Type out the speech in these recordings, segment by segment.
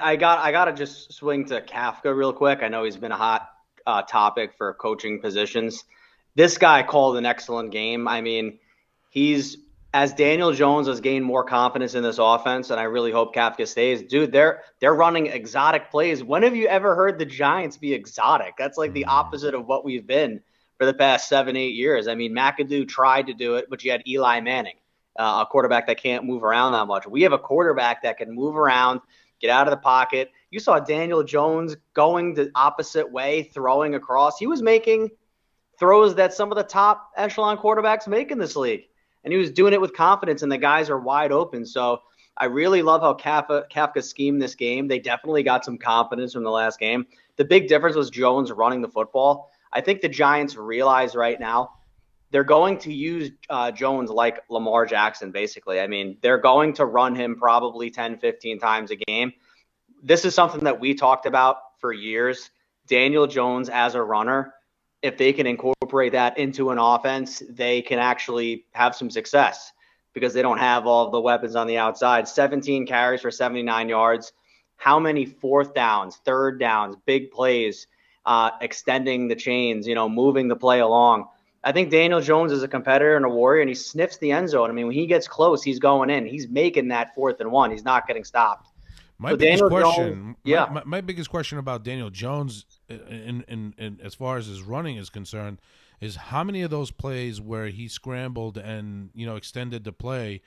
I got to just swing to Kafka real quick. I know he's been a hot topic for coaching positions. This guy called an excellent game. I mean, he's as Daniel Jones has gained more confidence in this offense, and I really hope Kafka stays. Dude, they're running exotic plays. When have you ever heard the Giants be exotic? That's like the Mm. opposite of what we've been for the past 7, 8 years. I mean, McAdoo tried to do it, but you had Eli Manning, a quarterback that can't move around that much. We have a quarterback that can move around, get out of the pocket. You saw Daniel Jones going the opposite way, throwing across. He was making throws that some of the top echelon quarterbacks make in this league. And he was doing it with confidence, and the guys are wide open. So I really love how Kafka schemed this game. They definitely got some confidence from the last game. The big difference was Jones running the football. I think the Giants realize right now they're going to use Jones like Lamar Jackson, basically. I mean, they're going to run him probably 10, 15 times a game. This is something that we talked about for years. Daniel Jones as a runner, if they can incorporate that into an offense, they can actually have some success because they don't have all the weapons on the outside. 17 carries for 79 yards. How many fourth downs, third downs, big plays, extending the chains, moving the play along. I think Daniel Jones is a competitor and a warrior, and he sniffs the end zone. I mean, when he gets close, he's going in. He's making that 4th and 1. He's not getting stopped. My So biggest Daniel Jones, question, my, yeah, my, my biggest question about Daniel Jones, in as far as his running is concerned, is how many of those plays where he scrambled and extended the play,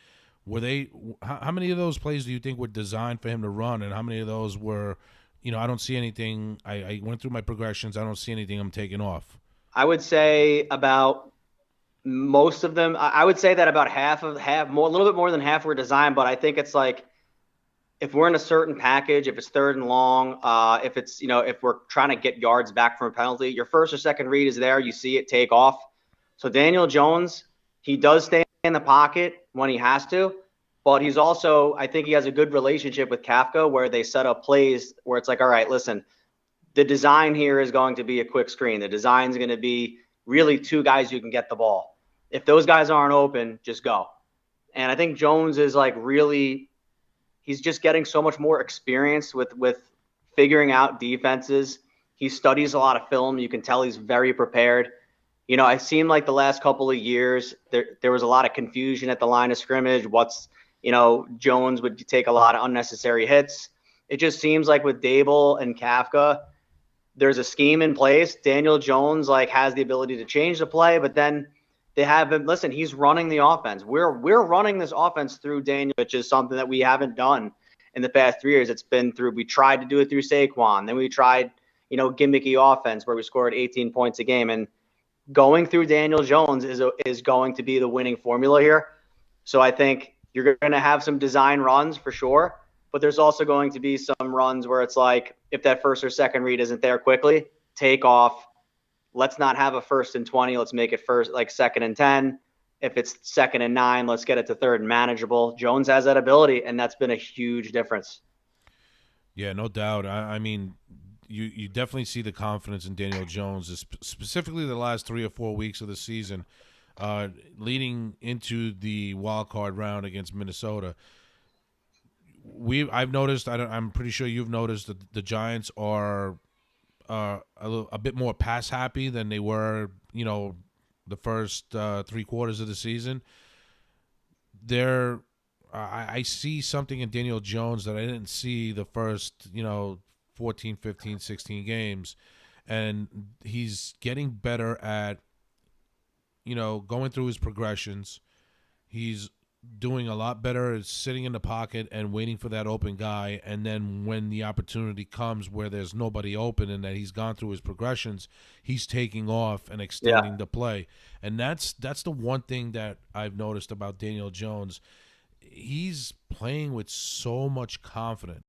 were they? How many of those plays do you think were designed for him to run, and how many of those were, I don't see anything. I went through my progressions. I don't see anything. I'm taking off. I would say about most of them. I would say that about half, more, a little bit more than half were designed. But I think it's like if we're in a certain package, if it's 3rd and long, if it's if we're trying to get yards back from a penalty, your first or second read is there. You see it take off. So Daniel Jones, he does stay in the pocket when he has to, but he's also, I think he has a good relationship with Kafka where they set up plays where it's like, all right, listen, the design here is going to be a quick screen. The design is going to be really two guys who can get the ball. If those guys aren't open, just go. And I think Jones is like really, he's just getting so much more experience with figuring out defenses. He studies a lot of film. You can tell he's very prepared. I've seen like the last couple of years, there was a lot of confusion at the line of scrimmage. Jones would take a lot of unnecessary hits. It just seems like with Dable and Kafka, there's a scheme in place. Daniel Jones has the ability to change the play, but then they have him. Listen, he's running the offense. We're running this offense through Daniel, which is something that we haven't done in the past 3 years. It's been through. We tried to do it through Saquon, then we tried, gimmicky offense where we scored 18 points a game, and going through Daniel Jones is going to be the winning formula here. So I think you're going to have some design runs for sure, but there's also going to be some runs where it's like if that first or second read isn't there quickly, take off. Let's not have a 1st and 20. Let's make it 2nd and 10. If it's 2nd and 9, let's get it to 3rd and manageable. Jones has that ability, and that's been a huge difference. Yeah, no doubt. I mean, you definitely see the confidence in Daniel Jones, specifically the last 3 or 4 weeks of the season, leading into the wild card round against Minnesota. I've noticed. I'm pretty sure you've noticed that the Giants are a bit more pass happy than they were, the first 3 quarters of the season. They're I see something in Daniel Jones that I didn't see the first, 14, 15, 16 games. And he's getting better at, going through his progressions. He's doing a lot better at sitting in the pocket and waiting for that open guy. And then when the opportunity comes where there's nobody open and that he's gone through his progressions, he's taking off and Yeah. extending the play. And that's the one thing that I've noticed about Daniel Jones. He's playing with so much confidence.